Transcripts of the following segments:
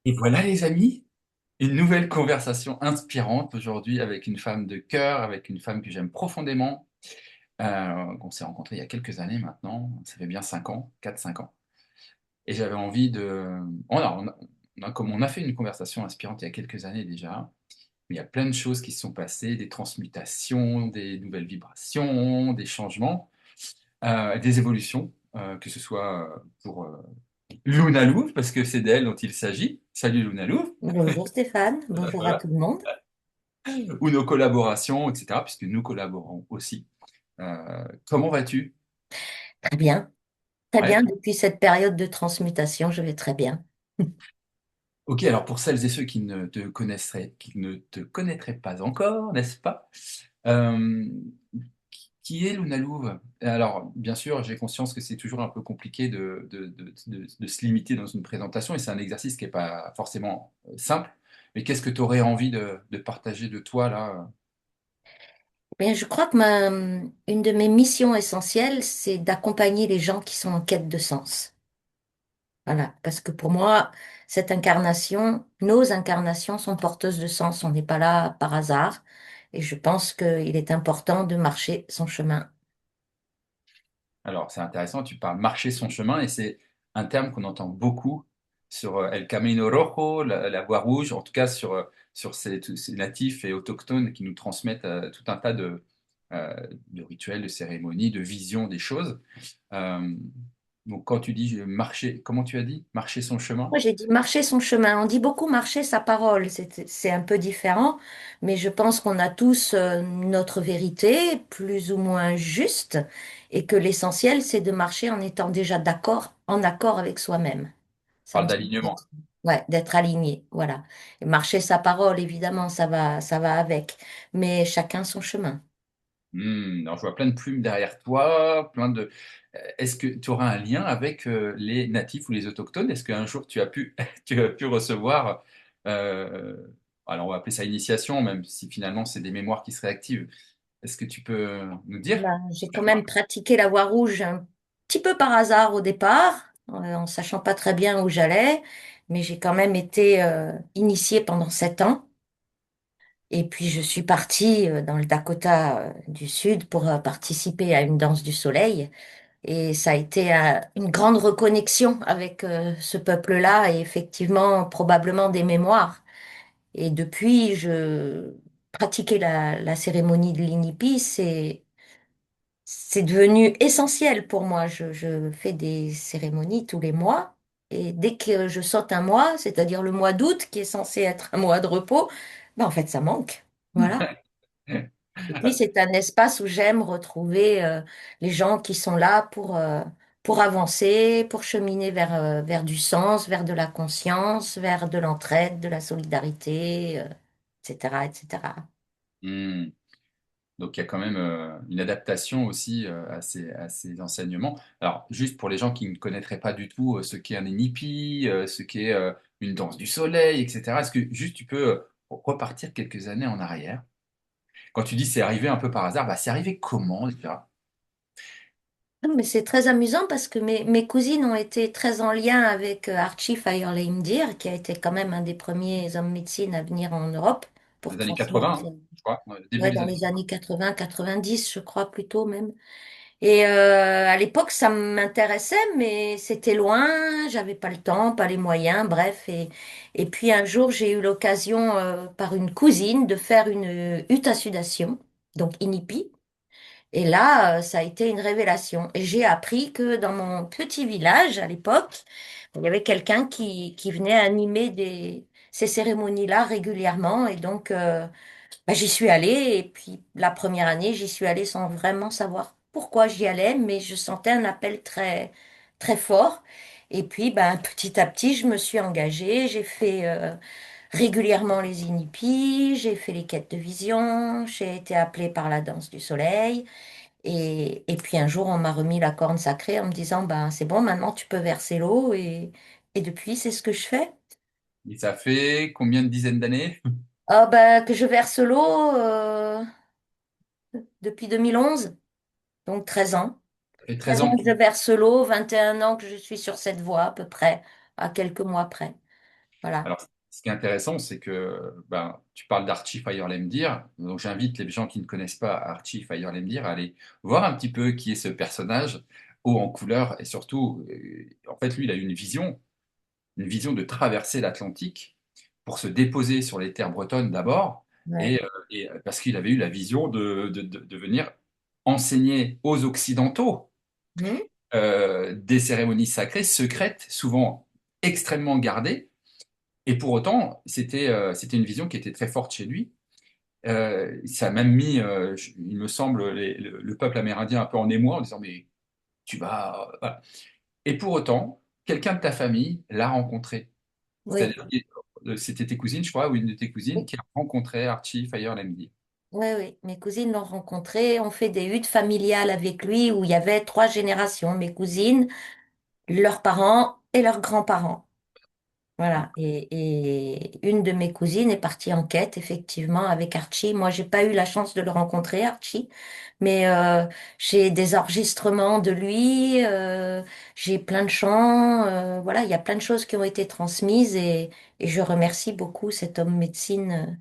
Et voilà les amis, une nouvelle conversation inspirante aujourd'hui avec une femme de cœur, avec une femme que j'aime profondément. On s'est rencontrés il y a quelques années maintenant, ça fait bien 5 ans, 4 5 ans. Et j'avais envie de... comme on a fait une conversation inspirante il y a quelques années déjà, mais il y a plein de choses qui se sont passées, des transmutations, des nouvelles vibrations, des changements, des évolutions, que ce soit pour Luna Louvre, parce que c'est d'elle dont il s'agit. Salut Luna Louvre. Bonjour Stéphane, bonjour à tout Voilà. le monde. Ou nos collaborations, etc., puisque nous collaborons aussi. Comment vas-tu? Très bien, très bien. Ouais. Depuis cette période de transmutation, je vais très bien. Ok, alors pour celles et ceux qui ne te connaîtraient pas encore, n'est-ce pas? Euh, qui est Luna Louve? Alors, bien sûr, j'ai conscience que c'est toujours un peu compliqué de se limiter dans une présentation, et c'est un exercice qui n'est pas forcément simple. Mais qu'est-ce que tu aurais envie de partager de toi là? Bien, je crois que une de mes missions essentielles, c'est d'accompagner les gens qui sont en quête de sens. Voilà, parce que pour moi, cette incarnation, nos incarnations sont porteuses de sens. On n'est pas là par hasard. Et je pense qu'il est important de marcher son chemin. Alors, c'est intéressant, tu parles marcher son chemin, et c'est un terme qu'on entend beaucoup sur El Camino Rojo, la voie rouge, en tout cas sur tous ces natifs et autochtones qui nous transmettent tout un tas de rituels, de cérémonies, de visions des choses. Euh, donc, quand tu dis marcher, comment tu as dit? Marcher son chemin? Moi, j'ai dit marcher son chemin. On dit beaucoup marcher sa parole. C'est un peu différent, mais je pense qu'on a tous notre vérité, plus ou moins juste, et que l'essentiel, c'est de marcher en étant déjà d'accord, en accord avec soi-même. On Ça parle me semble d'alignement. être, ouais, d'être aligné. Voilà. Et marcher sa parole, évidemment, ça va avec, mais chacun son chemin. Alors, je vois plein de plumes derrière toi, plein de... Est-ce que tu auras un lien avec les natifs ou les autochtones? Est-ce qu'un jour tu as pu, tu as pu recevoir, euh, alors on va appeler ça initiation, même si finalement c'est des mémoires qui se réactivent. Est-ce que tu peux nous dire? Ben, j'ai quand même pratiqué la voie rouge un petit peu par hasard au départ, en sachant pas très bien où j'allais, mais j'ai quand même été initiée pendant 7 ans. Et puis je suis partie dans le Dakota du Sud pour participer à une danse du soleil. Et ça a été une grande reconnexion avec ce peuple-là et effectivement probablement des mémoires. Et depuis, je pratiquais la cérémonie de l'Inipi, c'est devenu essentiel pour moi. Je fais des cérémonies tous les mois. Et dès que je saute un mois, c'est-à-dire le mois d'août, qui est censé être un mois de repos, ben en fait, ça manque. Voilà. Et puis, c'est un espace où j'aime retrouver les gens qui sont là pour avancer, pour cheminer vers du sens, vers de la conscience, vers de l'entraide, de la solidarité, etc., etc. Hmm. Donc il y a quand même une adaptation aussi à ces enseignements. Alors, juste pour les gens qui ne connaîtraient pas du tout ce qu'est un inipi, ce qu'est une danse du soleil, etc., est-ce que juste tu peux repartir quelques années en arrière? Quand tu dis c'est arrivé un peu par hasard, bah, c'est arrivé comment déjà? Non, mais c'est très amusant parce que mes cousines ont été très en lien avec Archie Fire-Lehmdir, qui a été quand même un des premiers hommes médecine à venir en Europe Dans pour les années transmettre, 80, hein, je crois, ouais, début ouais, des dans années les années 80. 80, 90, je crois plutôt même. Et à l'époque, ça m'intéressait, mais c'était loin, j'avais pas le temps, pas les moyens, bref. Et puis un jour, j'ai eu l'occasion, par une cousine, de faire une hutte à sudation, donc INIPI. Et là, ça a été une révélation. Et j'ai appris que dans mon petit village, à l'époque, il y avait quelqu'un qui venait animer ces cérémonies-là régulièrement. Et donc, bah, j'y suis allée. Et puis, la première année, j'y suis allée sans vraiment savoir pourquoi j'y allais, mais je sentais un appel très, très fort. Et puis, ben, petit à petit, je me suis engagée. J'ai fait régulièrement les inipis, j'ai fait les quêtes de vision, j'ai été appelée par la danse du soleil. Et puis un jour, on m'a remis la corne sacrée en me disant, ben, c'est bon, maintenant tu peux verser l'eau. Et depuis, c'est ce que je fais. Et ça fait combien de dizaines d'années? Ah, ben, que je verse l'eau depuis 2011, donc 13 ans. Ça fait 13 13 ans ans que que je verse l'eau, 21 ans que je suis sur cette voie à peu près, à quelques mois près. Voilà. Alors, ce qui est intéressant, c'est que ben, tu parles d'Archie Fire-Lemdir. Donc, j'invite les gens qui ne connaissent pas Archie Fire-Lemdir à aller voir un petit peu qui est ce personnage haut en couleur. Et surtout, en fait, lui, il a eu une vision de traverser l'Atlantique pour se déposer sur les terres bretonnes d'abord. Ouais. Parce qu'il avait eu la vision de venir enseigner aux Occidentaux Mhm. des cérémonies sacrées, secrètes, souvent extrêmement gardées. Et pour autant, c'était une vision qui était très forte chez lui. Ça a même mis, il me semble, le peuple amérindien un peu en émoi en disant, mais tu vas... voilà. Et pour autant, quelqu'un de ta famille l'a rencontré. Oui. C'est-à-dire que c'était tes cousines, je crois, ou une de tes cousines Oui, qui a rencontré Archie Fire Lemdi. oui, oui. Mes cousines l'ont rencontré. On fait des huttes familiales avec lui où il y avait trois générations. Mes cousines, leurs parents et leurs grands-parents. Voilà. Et une de mes cousines est partie en quête, effectivement, avec Archie. Moi, j'ai pas eu la chance de le rencontrer, Archie, mais j'ai des enregistrements de lui. J'ai plein de chants. Voilà, il y a plein de choses qui ont été transmises et je remercie beaucoup cet homme médecine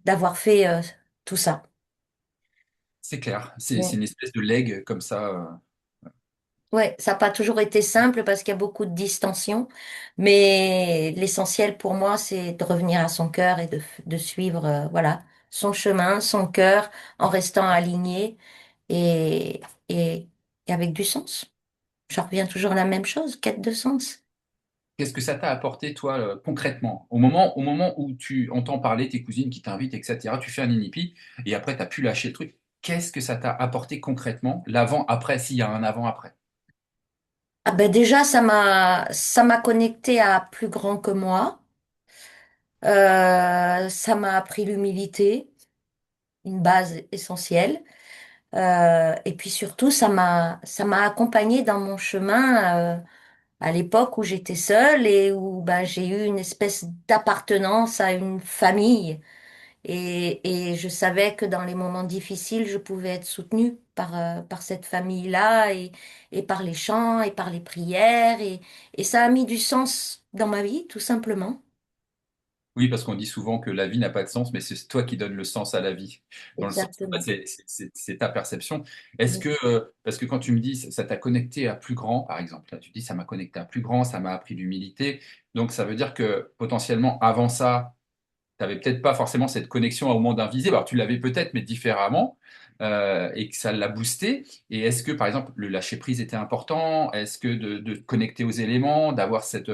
d'avoir fait tout ça. C'est clair, c'est une espèce de legs comme ça. Ouais, ça n'a pas toujours été simple parce qu'il y a beaucoup de distension, mais l'essentiel pour moi, c'est de revenir à son cœur et de suivre, voilà, son chemin, son cœur, en restant aligné et, et, et avec du sens. Je reviens toujours à la même chose, quête de sens. Qu'est-ce que ça t'a apporté, toi, concrètement? Au moment où tu entends parler tes cousines qui t'invitent, etc., tu fais un inipi et après, tu as pu lâcher le truc. Qu'est-ce que ça t'a apporté concrètement, l'avant-après, s'il y a un avant-après? Ah ben déjà, ça m'a connecté à plus grand que moi. Ça m'a appris l'humilité, une base essentielle. Et puis surtout, ça m'a accompagnée dans mon chemin à l'époque où j'étais seule et où ben, j'ai eu une espèce d'appartenance à une famille. Et je savais que dans les moments difficiles, je pouvais être soutenue par cette famille-là et par les chants et par les prières. Et ça a mis du sens dans ma vie, tout simplement. Oui, parce qu'on dit souvent que la vie n'a pas de sens, mais c'est toi qui donnes le sens à la vie. Dans le sens, en fait, Exactement. c'est ta perception. Est-ce que, parce que quand tu me dis, ça t'a connecté à plus grand, par exemple, là, tu dis, ça m'a connecté à plus grand, ça m'a appris l'humilité. Donc, ça veut dire que potentiellement, avant ça, tu n'avais peut-être pas forcément cette connexion au monde invisible. Alors, tu l'avais peut-être, mais différemment, et que ça l'a boosté. Et est-ce que, par exemple, le lâcher-prise était important? Est-ce que de te connecter aux éléments, d'avoir cette...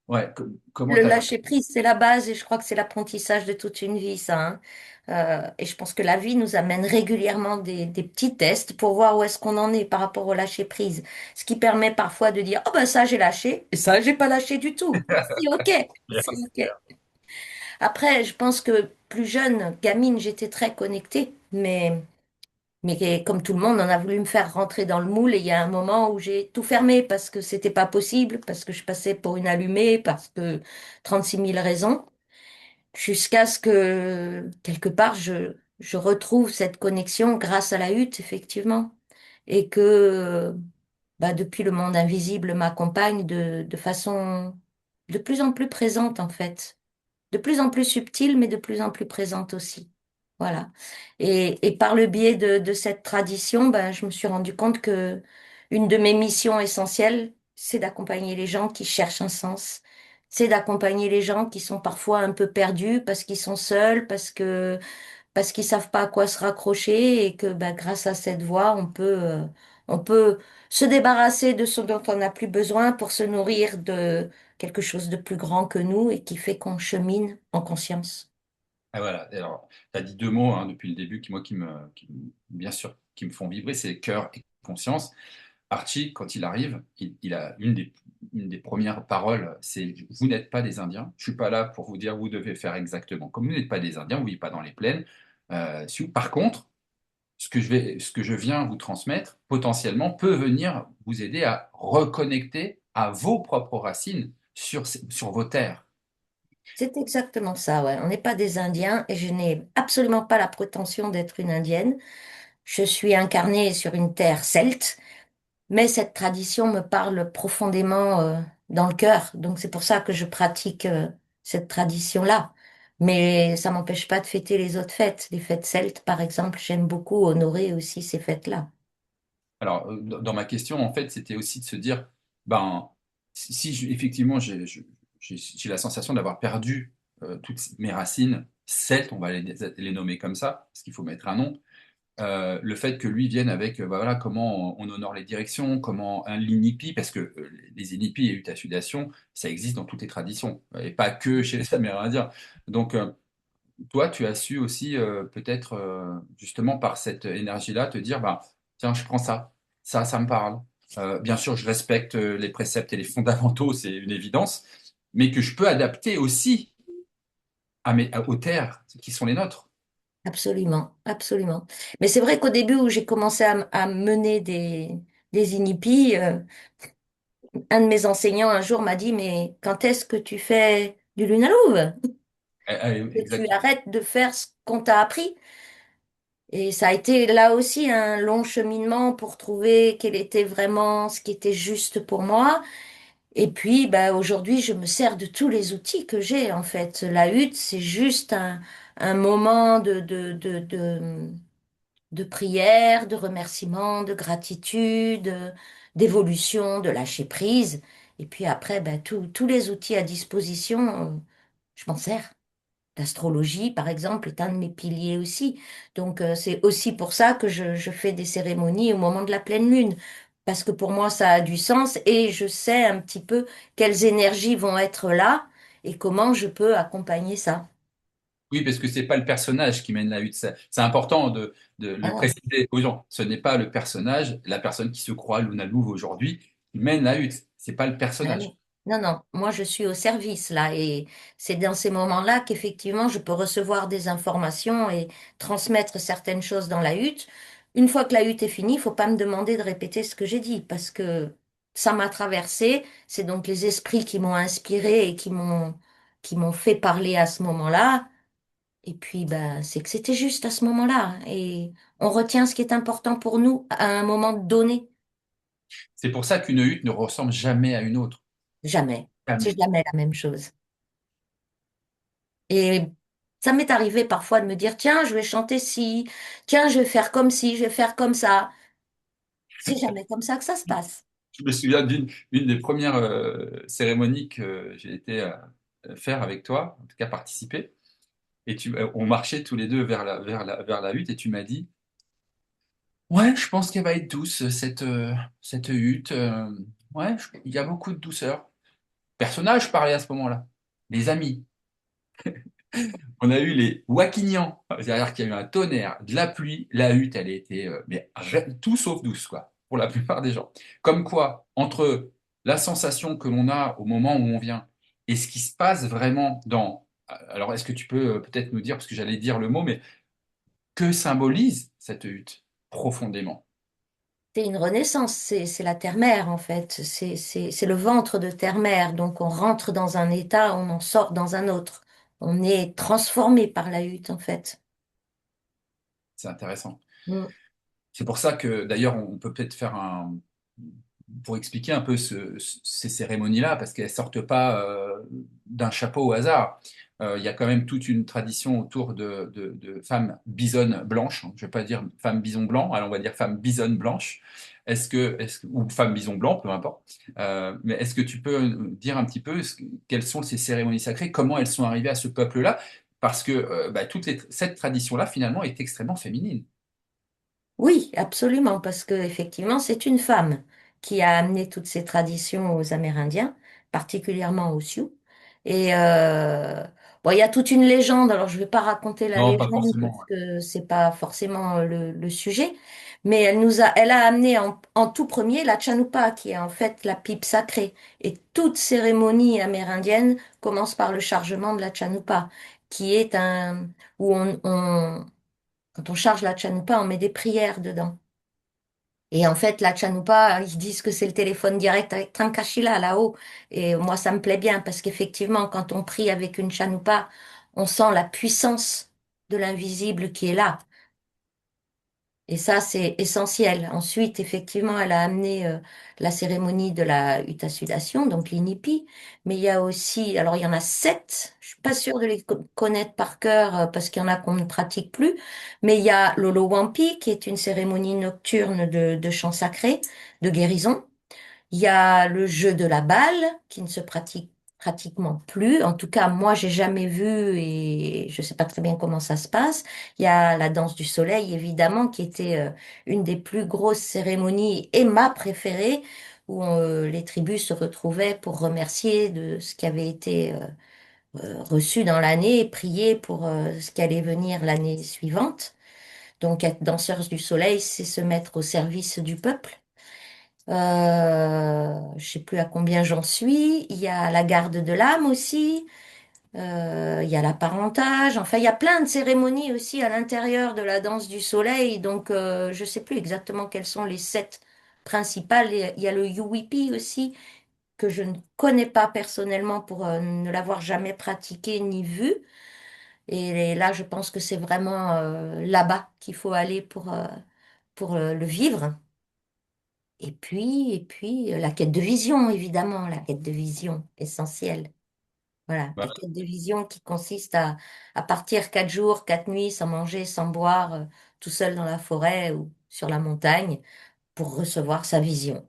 Ouais, comment Le tu as... lâcher-prise, c'est la base et je crois que c'est l'apprentissage de toute une vie, ça, hein. Et je pense que la vie nous amène régulièrement des petits tests pour voir où est-ce qu'on en est par rapport au lâcher-prise. Ce qui permet parfois de dire, oh ben ça j'ai lâché et ça j'ai pas lâché du tout. C'est OK, c'est OK. Après, je pense que plus jeune, gamine, j'étais très connectée, mais comme tout le monde, on a voulu me faire rentrer dans le moule et il y a un moment où j'ai tout fermé parce que c'était pas possible, parce que je passais pour une allumée, parce que 36 000 raisons, jusqu'à ce que quelque part je retrouve cette connexion grâce à la hutte, effectivement, et que bah, depuis le monde invisible m'accompagne de façon de plus en plus présente en fait de plus en plus subtile, mais de plus en plus présente aussi. Voilà. Et par le biais de cette tradition, ben, je me suis rendu compte que une de mes missions essentielles, c'est d'accompagner les gens qui cherchent un sens. C'est d'accompagner les gens qui sont parfois un peu perdus parce qu'ils sont seuls, parce qu'ils savent pas à quoi se raccrocher et que ben, grâce à cette voie, on peut se débarrasser de ce dont on n'a plus besoin pour se nourrir de quelque chose de plus grand que nous et qui fait qu'on chemine en conscience. Ah, voilà. Alors, tu as dit deux mots hein, depuis le début bien sûr, qui me font vibrer, c'est cœur et conscience. Archie, quand il arrive, il a une des premières paroles, c'est vous n'êtes pas des Indiens. Je suis pas là pour vous dire vous devez faire exactement comme vous n'êtes pas des Indiens, vous vivez pas dans les plaines. Par contre, ce que je viens vous transmettre, potentiellement, peut venir vous aider à reconnecter à vos propres racines sur vos terres. C'est exactement ça, ouais. On n'est pas des Indiens et je n'ai absolument pas la prétention d'être une Indienne. Je suis incarnée sur une terre celte, mais cette tradition me parle profondément. dans le cœur. Donc c'est pour ça que je pratique cette tradition-là. Mais ça m'empêche pas de fêter les autres fêtes. Les fêtes celtes, par exemple, j'aime beaucoup honorer aussi ces fêtes-là. Alors, dans ma question, en fait, c'était aussi de se dire, ben, effectivement, j'ai la sensation d'avoir perdu toutes mes racines celtes, on va les nommer comme ça, parce qu'il faut mettre un nom. Le fait que lui vienne avec, bah voilà, comment on honore les directions, comment un l'inipi, parce que les inipis et euthacidations, ça existe dans toutes les traditions, et pas que chez les Amérindiens. Donc, toi, tu as su aussi, peut-être, justement, par cette énergie-là, te dire, bah, tiens, je prends ça, ça me parle. Bien sûr, je respecte les préceptes et les fondamentaux, c'est une évidence, mais que je peux adapter aussi aux terres qui sont les nôtres. Absolument, absolument. Mais c'est vrai qu'au début où j'ai commencé à mener des inhipis, un de mes enseignants un jour m'a dit, mais quand est-ce que tu fais du lunaloove? Que tu Exactement. arrêtes de faire ce qu'on t'a appris? Et ça a été là aussi un long cheminement pour trouver quel était vraiment ce qui était juste pour moi. Et puis, bah, aujourd'hui, je me sers de tous les outils que j'ai, en fait. La hutte, c'est juste un moment de prière, de remerciement, de gratitude, d'évolution, de lâcher prise. Et puis après, bah, tous les outils à disposition, je m'en sers. L'astrologie, par exemple, est un de mes piliers aussi. Donc, c'est aussi pour ça que je fais des cérémonies au moment de la pleine lune. Parce que pour moi, ça a du sens et je sais un petit peu quelles énergies vont être là et comment je peux accompagner ça. Oui, parce que c'est pas le personnage qui mène la lutte. C'est important de Ah le non. préciser aux gens. Ce n'est pas le personnage, la personne qui se croit Luna Louvre aujourd'hui, qui mène la lutte. C'est pas le Ah personnage. non, non, non, moi je suis au service là et c'est dans ces moments-là qu'effectivement je peux recevoir des informations et transmettre certaines choses dans la hutte. Une fois que la hutte est finie, il faut pas me demander de répéter ce que j'ai dit parce que ça m'a traversé. C'est donc les esprits qui m'ont inspiré et qui m'ont fait parler à ce moment-là. Et puis ben c'est que c'était juste à ce moment-là et on retient ce qui est important pour nous à un moment donné. C'est pour ça qu'une hutte ne ressemble jamais à une autre. Jamais. C'est Jamais. jamais la même chose. Et ça m'est arrivé parfois de me dire, tiens, je vais chanter ci, tiens, je vais faire comme ci, je vais faire comme ça. C'est jamais comme ça que ça se passe. Je me souviens d'une des premières cérémonies que j'ai été faire avec toi, en tout cas participer. Et on marchait tous les deux vers la hutte et tu m'as dit, ouais, je pense qu'elle va être douce, cette hutte. Ouais, il y a beaucoup de douceur. Personnages parlaient à ce moment-là. Les amis. On a eu les Wakignans, c'est-à-dire qu'il y a eu un tonnerre, de la pluie, la hutte, elle était tout sauf douce, quoi, pour la plupart des gens. Comme quoi, entre la sensation que l'on a au moment où on vient et ce qui se passe vraiment dans... Alors, est-ce que tu peux peut-être nous dire, parce que j'allais dire le mot, mais que symbolise cette hutte profondément? C'est une renaissance, c'est la terre-mère en fait. C'est le ventre de terre-mère. Donc on rentre dans un état, on en sort dans un autre. On est transformé par la hutte en fait. C'est intéressant. Mm. C'est pour ça que d'ailleurs on peut peut-être faire pour expliquer un peu ces cérémonies-là, parce qu'elles sortent pas d'un chapeau au hasard. Il y a quand même toute une tradition autour de femmes bisonnes blanches. Je vais pas dire femmes bison blanc, alors on va dire femmes bisonnes blanches. Ou femmes bison blanc, peu importe. Mais est-ce que tu peux dire un petit peu quelles sont ces cérémonies sacrées, comment elles sont arrivées à ce peuple-là? Parce que bah, cette tradition-là, finalement, est extrêmement féminine. Oui, absolument, parce que effectivement, c'est une femme qui a amené toutes ces traditions aux Amérindiens, particulièrement aux Sioux. Et bon, il y a toute une légende. Alors, je ne vais pas raconter la Non, pas légende forcément. parce que c'est pas forcément le sujet, mais elle a amené en tout premier la Chanupa, qui est en fait la pipe sacrée. Et toute cérémonie amérindienne commence par le chargement de la Chanupa, qui est un où quand on charge la Chanupa, on met des prières dedans. Et en fait, la Chanupa, ils disent que c'est le téléphone direct avec Trankashila là-haut. Et moi, ça me plaît bien parce qu'effectivement, quand on prie avec une Chanupa, on sent la puissance de l'invisible qui est là. Et ça, c'est essentiel. Ensuite, effectivement, elle a amené la cérémonie de la hutasudation, donc l'inipi. Mais il y a aussi, alors il y en a 7. Je suis pas sûre de les connaître par cœur parce qu'il y en a qu'on ne pratique plus. Mais il y a l'Olowampi, qui est une cérémonie nocturne de chant sacré, de guérison. Il y a le jeu de la balle qui ne se pratique pratiquement plus. En tout cas, moi, j'ai jamais vu et je sais pas très bien comment ça se passe. Il y a la danse du soleil, évidemment, qui était une des plus grosses cérémonies et ma préférée, où les tribus se retrouvaient pour remercier de ce qui avait été reçu dans l'année et prier pour ce qui allait venir l'année suivante. Donc, être danseuse du soleil, c'est se mettre au service du peuple. Je sais plus à combien j'en suis. Il y a la garde de l'âme aussi. Il y a l'apparentage. Enfin, il y a plein de cérémonies aussi à l'intérieur de la danse du soleil. Donc, je sais plus exactement quelles sont les 7 principales. Il y a le Yuwipi aussi que je ne connais pas personnellement pour ne l'avoir jamais pratiqué ni vu. Et là, je pense que c'est vraiment là-bas qu'il faut aller pour le vivre. Et puis, la quête de vision, évidemment, la quête de vision, essentielle. Voilà, la quête de vision qui consiste à partir 4 jours, 4 nuits, sans manger, sans boire, tout seul dans la forêt ou sur la montagne pour recevoir sa vision.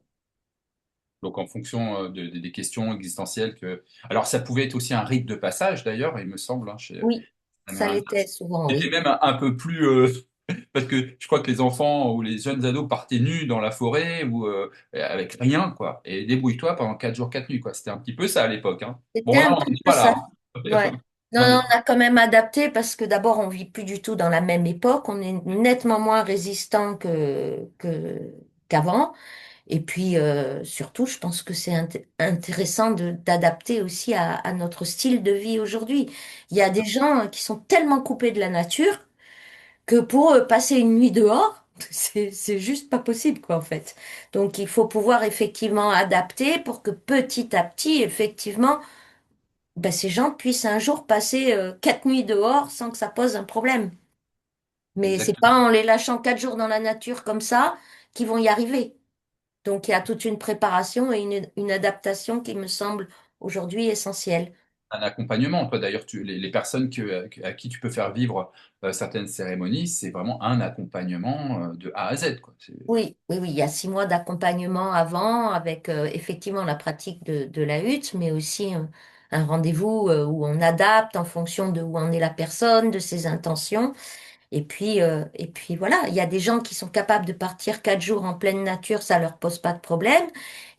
Donc en fonction des questions existentielles que... Alors ça pouvait être aussi un rite de passage d'ailleurs, il me semble, hein, chez Oui, les ça Amérindiens. l'était souvent, C'était oui. même un peu plus... parce que je crois que les enfants ou les jeunes ados partaient nus dans la forêt ou avec rien, quoi. Et débrouille-toi pendant 4 jours, 4 nuits, quoi. C'était un petit peu ça à l'époque, hein. C'était Bon, là, un on petit n'est peu pas ça. là, hein. Ouais. Non, On n'est non, pas on a quand même adapté parce que d'abord, on vit plus du tout dans la même époque. On est nettement moins résistant qu'avant. Et puis, surtout, je pense que c'est intéressant d'adapter aussi à notre style de vie aujourd'hui. Il y a des gens qui sont tellement coupés de la nature que pour passer une nuit dehors, c'est juste pas possible, quoi, en fait. Donc, il faut pouvoir effectivement adapter pour que petit à petit, effectivement, ben, ces gens puissent un jour passer 4 nuits dehors sans que ça pose un problème. Mais c'est pas exactement. en les lâchant 4 jours dans la nature comme ça qu'ils vont y arriver. Donc, il y a toute une préparation et une adaptation qui me semble aujourd'hui essentielle. Un accompagnement. Toi, d'ailleurs, les personnes à qui tu peux faire vivre certaines cérémonies, c'est vraiment un accompagnement de A à Z, quoi. Oui, oui, oui, il y a 6 mois d'accompagnement avant avec effectivement la pratique de la hutte, mais aussi un rendez-vous où on adapte en fonction de où en est la personne, de ses intentions. Et puis voilà, il y a des gens qui sont capables de partir 4 jours en pleine nature, ça leur pose pas de problème.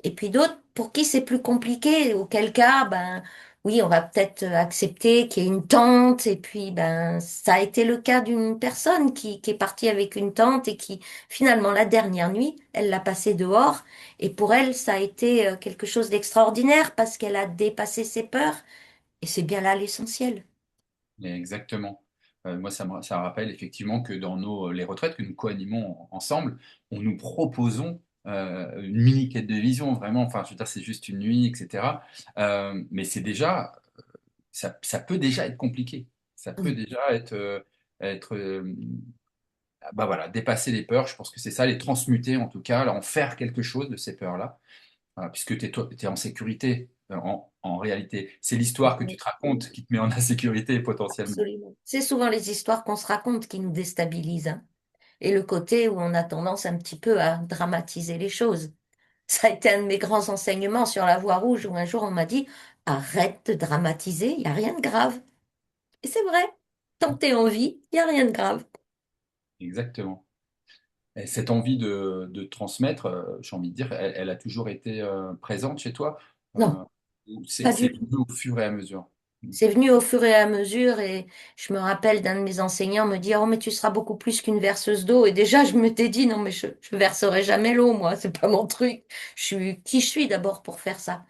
Et puis d'autres pour qui c'est plus compliqué, auquel cas, ben oui, on va peut-être accepter qu'il y ait une tente. Et puis ben ça a été le cas d'une personne qui est partie avec une tente et qui finalement la dernière nuit, elle l'a passée dehors. Et pour elle, ça a été quelque chose d'extraordinaire parce qu'elle a dépassé ses peurs. Et c'est bien là l'essentiel. Exactement. Moi, ça me rappelle effectivement que dans les retraites que nous co-animons ensemble, on nous proposons une mini quête de vision, vraiment. Enfin, je veux dire, c'est juste une nuit, etc. Mais c'est déjà, ça peut déjà être compliqué. Ça peut Oui, déjà être bah voilà, dépasser les peurs. Je pense que c'est ça, les transmuter en tout cas, en faire quelque chose de ces peurs-là. Puisque tu es, en sécurité en réalité. C'est l'histoire que tu te oui. racontes qui te met en insécurité potentiellement. Absolument. C'est souvent les histoires qu'on se raconte qui nous déstabilisent, hein. Et le côté où on a tendance un petit peu à dramatiser les choses. Ça a été un de mes grands enseignements sur la voie rouge où un jour on m'a dit, arrête de dramatiser, il n'y a rien de grave. Et c'est vrai, tant que t'es en vie, il n'y a rien de grave. Exactement. Et cette envie de transmettre, j'ai envie de dire, elle a toujours été présente chez toi, Non, ou pas c'est du tout. venu au fur et à mesure. C'est venu au fur et à mesure et je me rappelle d'un de mes enseignants me dire, oh mais tu seras beaucoup plus qu'une verseuse d'eau. Et déjà je m'étais dit, non mais je verserai jamais l'eau, moi, c'est pas mon truc. Je suis qui je suis d'abord pour faire ça.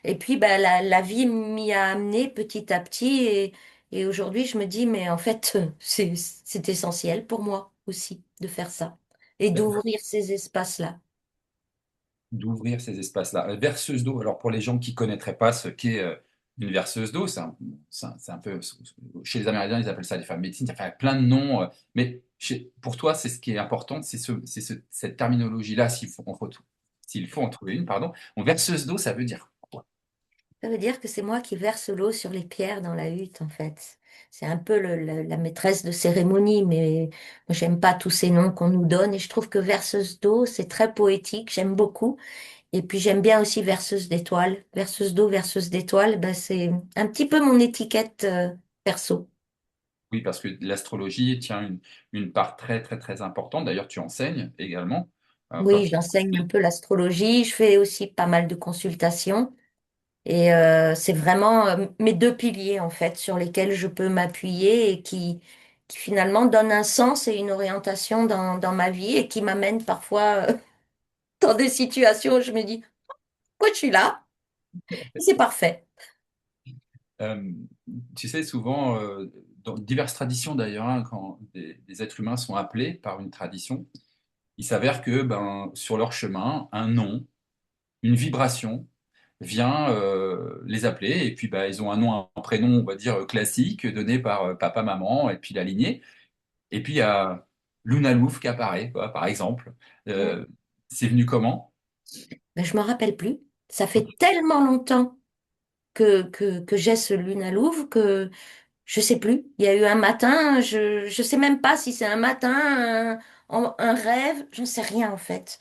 Et puis bah, la vie m'y a amené petit à petit et aujourd'hui je me dis, mais en fait c'est essentiel pour moi aussi de faire ça et d'ouvrir ces espaces-là. D'ouvrir ces espaces-là. Verseuse d'eau, alors pour les gens qui ne connaîtraient pas ce qu'est Une verseuse d'eau, c'est un peu, chez les Amérindiens, ils appellent ça des femmes médecines, ça fait plein de noms, mais pour toi, c'est ce qui est important, cette terminologie-là, s'il faut en trouver une, pardon. En verseuse d'eau, ça veut dire quoi? Ça veut dire que c'est moi qui verse l'eau sur les pierres dans la hutte, en fait. C'est un peu la maîtresse de cérémonie, mais moi, j'aime pas tous ces noms qu'on nous donne. Et je trouve que verseuse d'eau, c'est très poétique, j'aime beaucoup. Et puis j'aime bien aussi verseuse d'étoiles. Verseuse d'eau, verseuse d'étoiles, ben, c'est un petit peu mon étiquette perso. Oui, parce que l'astrologie tient une part très, très, très importante. D'ailleurs, tu enseignes également. Encore. Oui, j'enseigne un peu l'astrologie, je fais aussi pas mal de consultations. Et c'est vraiment mes deux piliers, en fait, sur lesquels je peux m'appuyer et qui finalement donnent un sens et une orientation dans ma vie et qui m'amènent parfois dans des situations où je me dis, pourquoi je suis là? C'est parfait. Euh, Tu sais, souvent, dans diverses traditions d'ailleurs, hein, quand des êtres humains sont appelés par une tradition, il s'avère que ben, sur leur chemin, un nom, une vibration vient les appeler, et puis bah, ils ont un nom, un prénom, on va dire, classique, donné par papa, maman, et puis la lignée. Et puis il y a Luna Louf qui apparaît, quoi, par exemple. Ouais. Euh, c'est venu comment? Ben, je me rappelle plus. Ça fait tellement longtemps que j'ai ce Luna Louvre que je sais plus. Il y a eu un matin, je sais même pas si c'est un matin, un rêve, j'en sais rien en fait.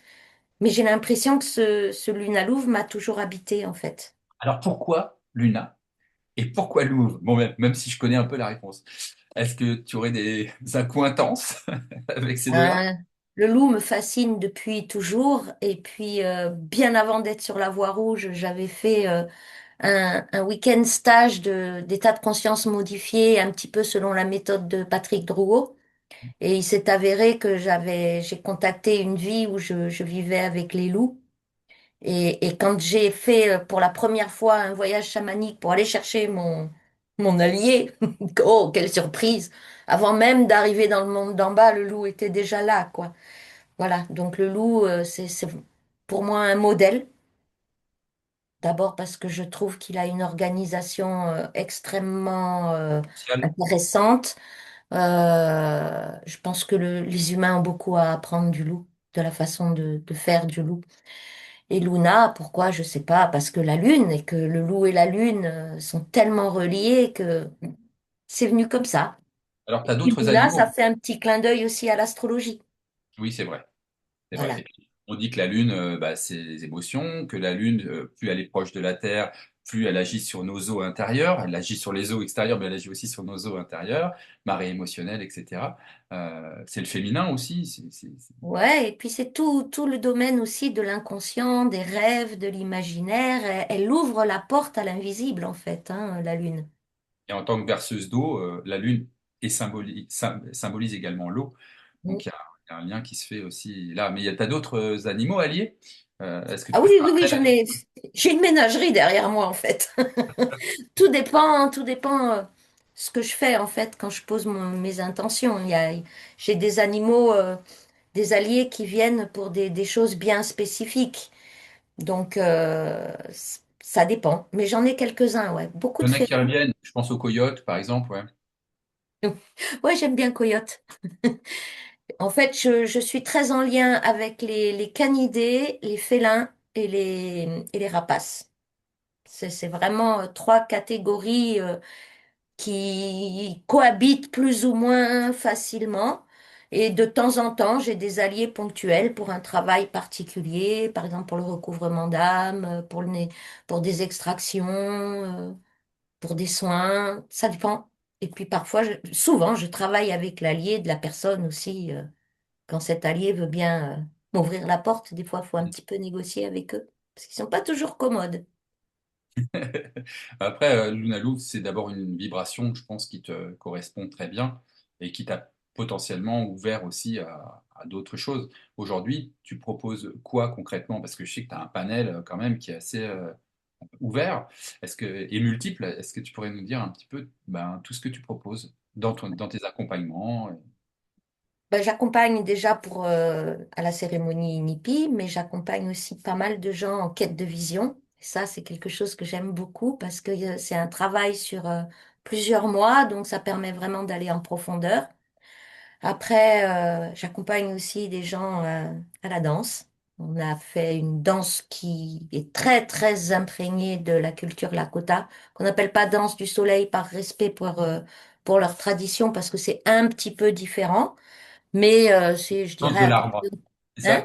Mais j'ai l'impression que ce Luna Louvre m'a toujours habité en fait. Alors pourquoi Luna et pourquoi Louvre? Bon, même si je connais un peu la réponse. Est-ce que tu aurais des accointances avec ces deux-là? Euh, le loup me fascine depuis toujours. Et puis, bien avant d'être sur la voie rouge, j'avais fait un week-end stage d'état de conscience modifié, un petit peu selon la méthode de Patrick Drouot. Et il s'est avéré que j'ai contacté une vie où je vivais avec les loups. Et quand j'ai fait pour la première fois un voyage chamanique pour aller chercher mon allié, oh, quelle surprise! Avant même d'arriver dans le monde d'en bas, le loup était déjà là, quoi. Voilà, donc le loup, c'est pour moi un modèle. D'abord parce que je trouve qu'il a une organisation extrêmement Social. intéressante. Je pense que les humains ont beaucoup à apprendre du loup, de la façon de faire du loup. Et Luna, pourquoi? Je sais pas, parce que la lune et que le loup et la lune sont tellement reliés que c'est venu comme ça. Alors, tu Et as puis d'autres Luna, ça animaux? fait un petit clin d'œil aussi à l'astrologie. Oui, c'est vrai. C'est vrai. Et Voilà. puis, on dit que la Lune, bah, c'est les émotions, que la Lune, plus elle est proche de la Terre, plus elle agit sur nos os intérieurs. Elle agit sur les os extérieurs, mais elle agit aussi sur nos os intérieurs, marée émotionnelle, etc. C'est le féminin aussi. Ouais, et puis c'est tout le domaine aussi de l'inconscient, des rêves, de l'imaginaire. Elle ouvre la porte à l'invisible, en fait, hein, la lune. Et en tant que berceuse d'eau, la Lune symbolise également l'eau. Mm. Donc, il y a un lien qui se fait aussi là. Mais t'as d'autres animaux alliés? Est-ce que Ah tu oui, fais oui, oui, appel à d'autres? j'ai une ménagerie derrière moi, en fait. Tout dépend ce que je fais, en fait, quand je pose mes intentions. J'ai des animaux, des alliés qui viennent pour des choses bien spécifiques. Donc, ça dépend. Mais j'en ai quelques-uns, ouais. Beaucoup Il y de en a qui félins. reviennent. Je pense aux coyotes, par exemple. Ouais. Ouais, j'aime bien Coyote. En fait, je suis très en lien avec les canidés, les félins et les rapaces. C'est vraiment trois catégories qui cohabitent plus ou moins facilement. Et de temps en temps, j'ai des alliés ponctuels pour un travail particulier, par exemple pour le recouvrement d'âme, pour des extractions, pour des soins. Ça dépend. Et puis parfois, souvent, je travaille avec l'allié de la personne aussi. Quand cet allié veut bien m'ouvrir la porte, des fois, il faut un petit peu négocier avec eux, parce qu'ils sont pas toujours commodes. Après, Luna Louvre, c'est d'abord une vibration, je pense, qui te correspond très bien et qui t'a potentiellement ouvert aussi à d'autres choses. Aujourd'hui, tu proposes quoi concrètement? Parce que je sais que tu as un panel quand même qui est assez ouvert et multiple. Est-ce que tu pourrais nous dire un petit peu ben, tout ce que tu proposes dans tes accompagnements? Ben, j'accompagne déjà à la cérémonie NIPI, mais j'accompagne aussi pas mal de gens en quête de vision. Ça, c'est quelque chose que j'aime beaucoup parce que c'est un travail sur plusieurs mois, donc ça permet vraiment d'aller en profondeur. Après, j'accompagne aussi des gens à la danse. On a fait une danse qui est très, très imprégnée de la culture Lakota, qu'on n'appelle pas danse du soleil par respect pour leur tradition, parce que c'est un petit peu différent. Mais c'est, je Danse dirais, de à peu l'arbre. près, C'est ça, hein?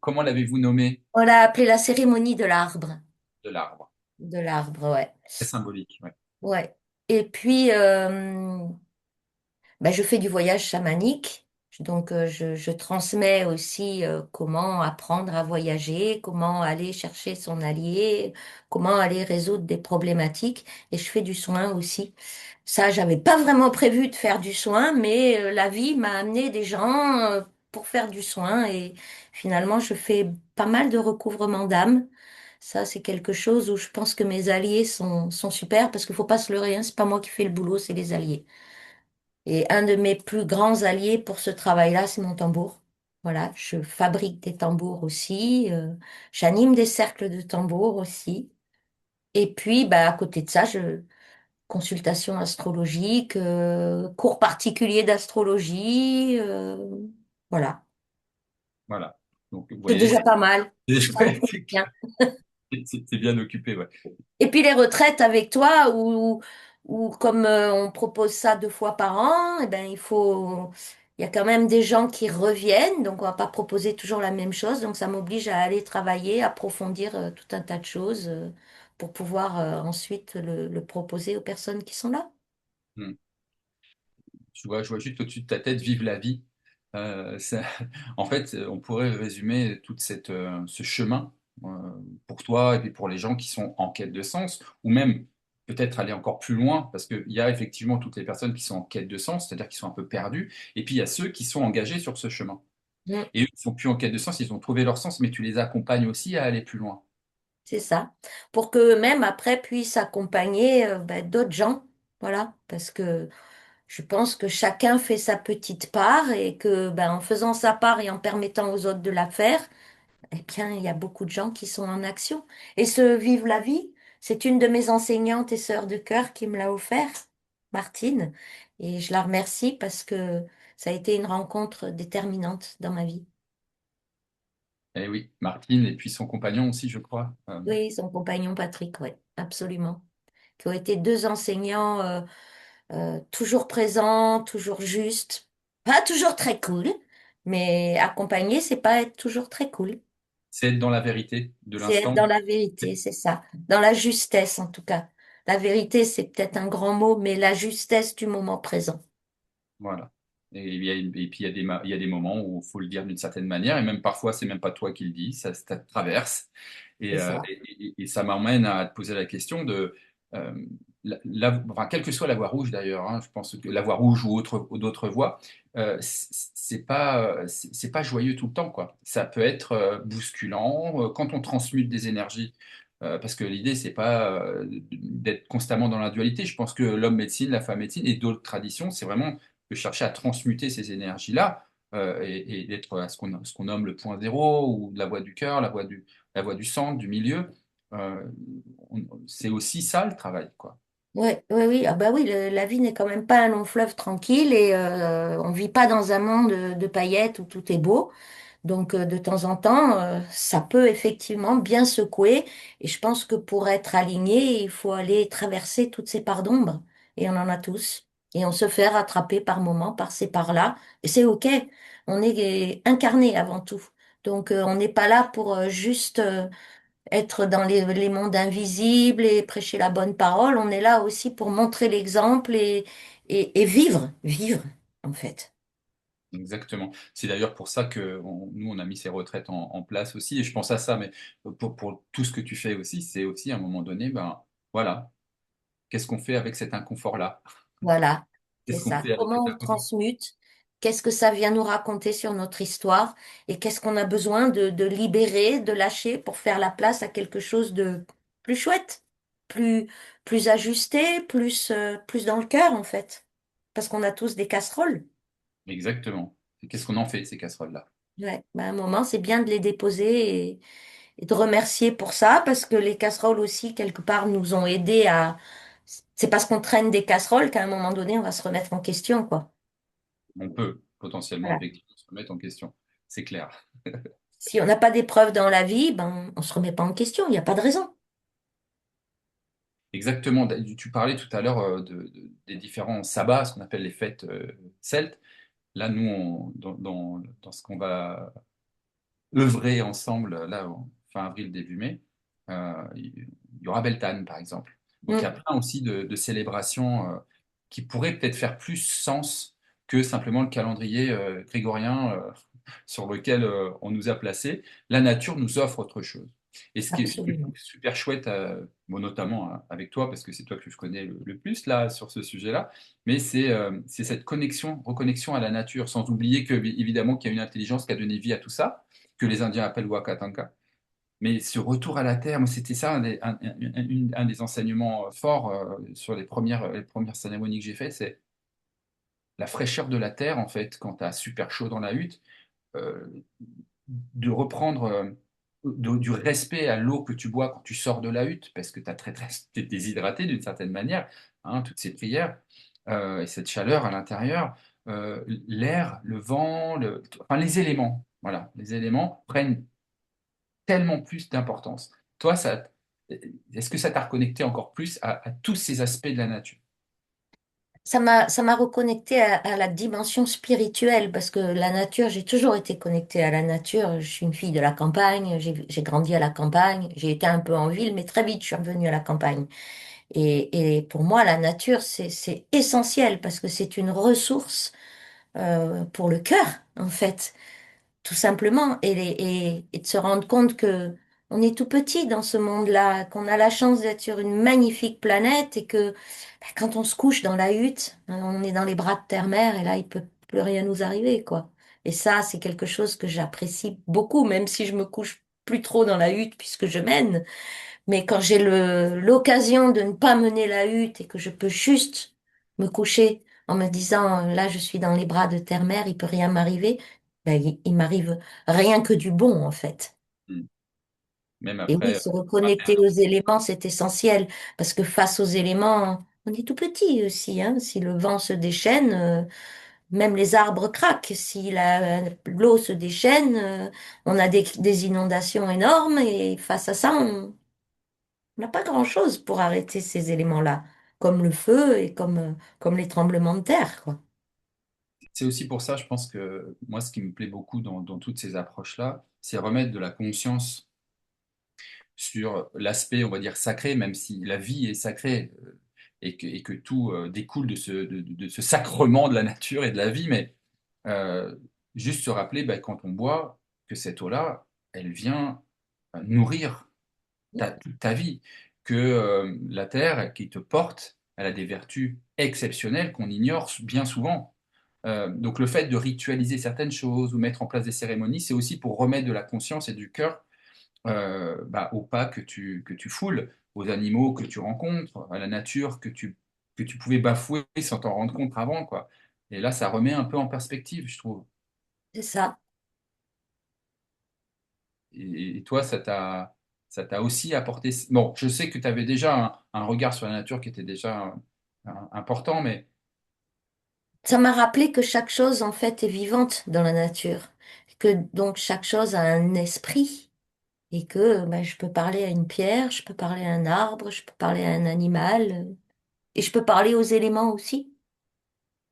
comment l'avez-vous nommé On l'a appelé la cérémonie de l'arbre. de l'arbre? De l'arbre, ouais. Très symbolique, ouais. Ouais. Et puis, ben, je fais du voyage chamanique, donc je transmets aussi comment apprendre à voyager, comment aller chercher son allié, comment aller résoudre des problématiques, et je fais du soin aussi. Ça, j'avais pas vraiment prévu de faire du soin, mais la vie m'a amené des gens pour faire du soin, et finalement, je fais pas mal de recouvrement d'âme. Ça, c'est quelque chose où je pense que mes alliés sont super, parce qu'il faut pas se leurrer, hein, c'est pas moi qui fais le boulot, c'est les alliés. Et un de mes plus grands alliés pour ce travail-là, c'est mon tambour. Voilà, je fabrique des tambours aussi, j'anime des cercles de tambours aussi. Et puis, bah, à côté de ça, consultation astrologique, cours particuliers d'astrologie, voilà. Voilà. Donc, vous C'est voyez, déjà pas mal. Ça me plaît c'est bien. c'est bien occupé, ouais. Et puis les retraites avec toi, ou comme on propose ça 2 fois par an, eh ben il y a quand même des gens qui reviennent, donc on va pas proposer toujours la même chose, donc ça m'oblige à aller travailler, approfondir tout un tas de choses pour pouvoir ensuite le proposer aux personnes qui sont là. Hmm. Je vois juste au-dessus de ta tête, vive la vie. En fait, on pourrait résumer ce chemin euh, pour toi et puis pour les gens qui sont en quête de sens, ou même peut-être aller encore plus loin, parce qu'il y a effectivement toutes les personnes qui sont en quête de sens, c'est-à-dire qui sont un peu perdus, et puis il y a ceux qui sont engagés sur ce chemin. Mm, Et eux, ils sont plus en quête de sens, ils ont trouvé leur sens, mais tu les accompagnes aussi à aller plus loin. c'est ça. Pour qu'eux-mêmes après puissent accompagner ben, d'autres gens, voilà, parce que je pense que chacun fait sa petite part et que ben, en faisant sa part et en permettant aux autres de la faire, eh bien, il y a beaucoup de gens qui sont en action. Et ce Vive la vie, c'est une de mes enseignantes et sœurs de cœur qui me l'a offert, Martine. Et je la remercie parce que ça a été une rencontre déterminante dans ma vie. Et oui, Martine et puis son compagnon aussi, je crois. Oui, son compagnon Patrick, oui, absolument. Qui ont été 2 enseignants toujours présents, toujours justes, pas toujours très cool, mais accompagner, c'est pas être toujours très cool. C'est être dans la vérité de C'est être l'instant. dans la vérité, c'est ça. Dans la justesse, en tout cas. La vérité, c'est peut-être un grand mot, mais la justesse du moment présent. Voilà. Et puis il y a des moments où il faut le dire d'une certaine manière, et même parfois, c'est même pas toi qui le dis, ça te traverse. C'est ça. Et ça m'emmène à te poser la question de, euh, enfin, quelle que soit la voie rouge d'ailleurs, hein, je pense que la voie rouge ou d'autres voies, c'est pas joyeux tout le temps, quoi. Ça peut être bousculant quand on transmute des énergies. Parce que l'idée, c'est pas d'être constamment dans la dualité. Je pense que l'homme médecine, la femme médecine et d'autres traditions, c'est vraiment de chercher à transmuter ces énergies-là et d'être à ce qu'on nomme le point zéro ou la voie du cœur, la voie du centre, du milieu. Euh, c'est aussi ça le travail, quoi. Ouais, ouais, oui. Ah bah oui, la vie n'est quand même pas un long fleuve tranquille et on vit pas dans un monde de paillettes où tout est beau. Donc, de temps en temps, ça peut effectivement bien secouer. Et je pense que pour être aligné, il faut aller traverser toutes ces parts d'ombre. Et on en a tous. Et on se fait rattraper par moments, par ces parts-là. Et c'est OK. On est incarné avant tout. Donc, on n'est pas là pour juste être dans les mondes invisibles et prêcher la bonne parole. On est là aussi pour montrer l'exemple et vivre, vivre, en fait. Exactement. C'est d'ailleurs pour ça que nous, on a mis ces retraites en place aussi. Et je pense à ça, mais pour tout ce que tu fais aussi, c'est aussi à un moment donné, ben voilà, qu'est-ce qu'on fait avec cet inconfort-là? Voilà, c'est Qu'est-ce qu'on ça. fait avec Comment cet on inconfort? transmute? Qu'est-ce que ça vient nous raconter sur notre histoire? Et qu'est-ce qu'on a besoin de libérer, de lâcher pour faire la place à quelque chose de plus chouette, plus, plus ajusté, plus dans le cœur, en fait. Parce qu'on a tous des casseroles. Exactement. Et qu'est-ce qu'on en fait, ces casseroles-là? Ouais, bah, à un moment, c'est bien de les déposer et de remercier pour ça, parce que les casseroles aussi, quelque part, nous ont aidés à... C'est parce qu'on traîne des casseroles qu'à un moment donné, on va se remettre en question, quoi. On peut potentiellement, Voilà. effectivement, se remettre en question. C'est clair. Si on n'a pas d'épreuves dans la vie, ben, on se remet pas en question, il n'y a pas de raison. Exactement. Tu parlais tout à l'heure des différents sabbats, ce qu'on appelle les fêtes celtes. Là, nous, dans ce qu'on va œuvrer ensemble, là, fin avril, début mai, il y aura Beltane, par exemple. Donc, il y a Mm, plein aussi de célébrations qui pourraient peut-être faire plus sens que simplement le calendrier grégorien sur lequel on nous a placés. La nature nous offre autre chose. Et ce que je trouve absolument. super chouette, bon, notamment avec toi, parce que c'est toi que je connais le plus là sur ce sujet-là, mais c'est cette connexion, reconnexion à la nature, sans oublier que, évidemment, qu'il y a une intelligence qui a donné vie à tout ça, que les Indiens appellent Wakatanka. Mais ce retour à la terre, moi, c'était ça un des enseignements forts sur les premières cérémonies que j'ai faites, c'est la fraîcheur de la terre, en fait, quand tu as super chaud dans la hutte, euh, de reprendre du respect à l'eau que tu bois quand tu sors de la hutte, parce que tu as t'es déshydraté d'une certaine manière, hein, toutes ces prières, et cette chaleur à l'intérieur, l'air, le vent, enfin, les éléments, voilà, les éléments prennent tellement plus d'importance. Toi, est-ce que ça t'a reconnecté encore plus à tous ces aspects de la nature? Ça m'a reconnecté à la dimension spirituelle parce que la nature, j'ai toujours été connectée à la nature. Je suis une fille de la campagne, j'ai grandi à la campagne, j'ai été un peu en ville, mais très vite je suis revenue à la campagne. Et pour moi, la nature, c'est essentiel parce que c'est une ressource pour le cœur, en fait, tout simplement. Et de se rendre compte que on est tout petit dans ce monde-là, qu'on a la chance d'être sur une magnifique planète et que bah, quand on se couche dans la hutte, on est dans les bras de terre-mère et là, il peut plus rien nous arriver, quoi. Et ça, c'est quelque chose que j'apprécie beaucoup, même si je me couche plus trop dans la hutte puisque je mène. Mais quand j'ai l'occasion de ne pas mener la hutte et que je peux juste me coucher en me disant, là, je suis dans les bras de terre-mère, il peut rien m'arriver, ben, il m'arrive rien que du bon, en fait. Hmm. Même Et oui, après, se reconnecter aux éléments, c'est essentiel, parce que face aux éléments, on est tout petit aussi, hein. Si le vent se déchaîne, même les arbres craquent. Si l'eau se déchaîne, on a des inondations énormes, et face à ça, on n'a pas grand-chose pour arrêter ces éléments-là, comme le feu et comme les tremblements de terre, quoi. c'est aussi pour ça, je pense que moi, ce qui me plaît beaucoup dans toutes ces approches-là, c'est remettre de la conscience sur l'aspect, on va dire, sacré, même si la vie est sacrée et que tout découle de ce sacrement de la nature et de la vie, mais euh, juste se rappeler, bah, quand on boit, que cette eau-là, elle vient nourrir toute ta vie, que la terre qui te porte, elle a des vertus exceptionnelles qu'on ignore bien souvent. Donc le fait de ritualiser certaines choses ou mettre en place des cérémonies, c'est aussi pour remettre de la conscience et du cœur bah, aux pas que tu foules, aux animaux que tu rencontres, à la nature que tu pouvais bafouer sans t'en rendre compte avant, quoi. Et là, ça remet un peu en perspective, je trouve. C'est ça. Et toi, ça t'a aussi apporté. Bon, je sais que tu avais déjà un regard sur la nature qui était déjà important, mais Ça m'a rappelé que chaque chose, en fait, est vivante dans la nature, que donc chaque chose a un esprit et que ben, je peux parler à une pierre, je peux parler à un arbre, je peux parler à un animal et je peux parler aux éléments aussi.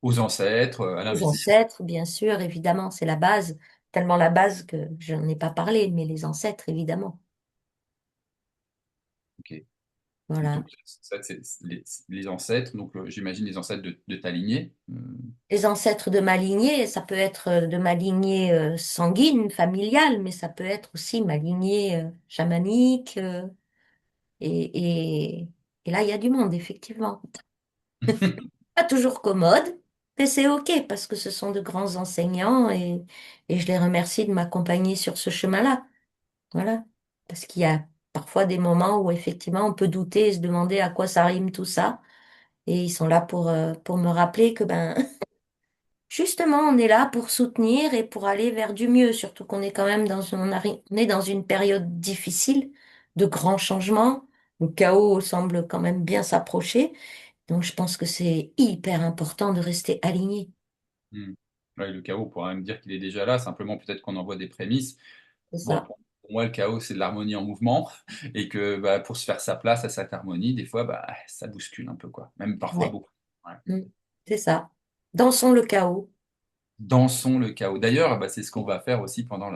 aux ancêtres, à Aux l'invisible. ancêtres, bien sûr, évidemment, c'est la base, tellement la base que je n'en ai pas parlé, mais les ancêtres, évidemment. Ok. Voilà. Donc, ça, c'est les ancêtres, donc j'imagine les ancêtres de ta lignée. Les ancêtres de ma lignée, ça peut être de ma lignée sanguine, familiale, mais ça peut être aussi ma lignée chamanique. Et, et, et là, il y a du monde, effectivement. Pas toujours commode, mais c'est OK parce que ce sont de grands enseignants et je les remercie de m'accompagner sur ce chemin-là. Voilà. Parce qu'il y a parfois des moments où effectivement on peut douter et se demander à quoi ça rime tout ça. Et ils sont là pour me rappeler que ben Justement, on est là pour soutenir et pour aller vers du mieux, surtout qu'on est quand même on est dans une période difficile de grands changements. Le chaos semble quand même bien s'approcher. Donc, je pense que c'est hyper important de rester aligné. Hmm. Ouais, le chaos, on pourrait même dire qu'il est déjà là, simplement peut-être qu'on envoie des prémices. C'est Bon, ça. pour moi, le chaos, c'est de l'harmonie en mouvement, et que bah, pour se faire sa place à cette harmonie, des fois, bah, ça bouscule un peu, quoi. Même parfois Ouais. beaucoup. Ouais. Mm. C'est ça. Dansons le chaos. Dansons le chaos. D'ailleurs, bah, c'est ce qu'on va faire aussi pendant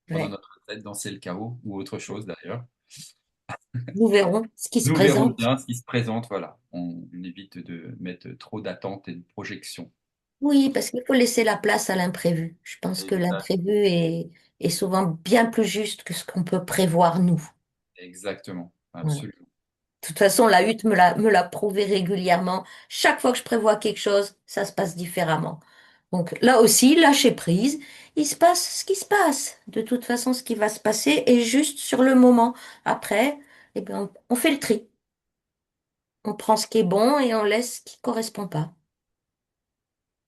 Ouais. notre retraite, danser le chaos, ou autre chose d'ailleurs. Nous verrons ce qui se Nous verrons présente. bien ce qui se présente, voilà. On évite de mettre trop d'attentes et de projections. Oui, parce qu'il faut laisser la place à l'imprévu. Je pense que Exact. est souvent bien plus juste que ce qu'on peut prévoir nous. Exactement, Voilà. absolument. De toute façon, la hutte me l'a prouvé régulièrement. Chaque fois que je prévois quelque chose, ça se passe différemment. Donc là aussi, lâcher prise, il se passe ce qui se passe. De toute façon, ce qui va se passer est juste sur le moment. Après, eh bien, on fait le tri. On prend ce qui est bon et on laisse ce qui correspond pas.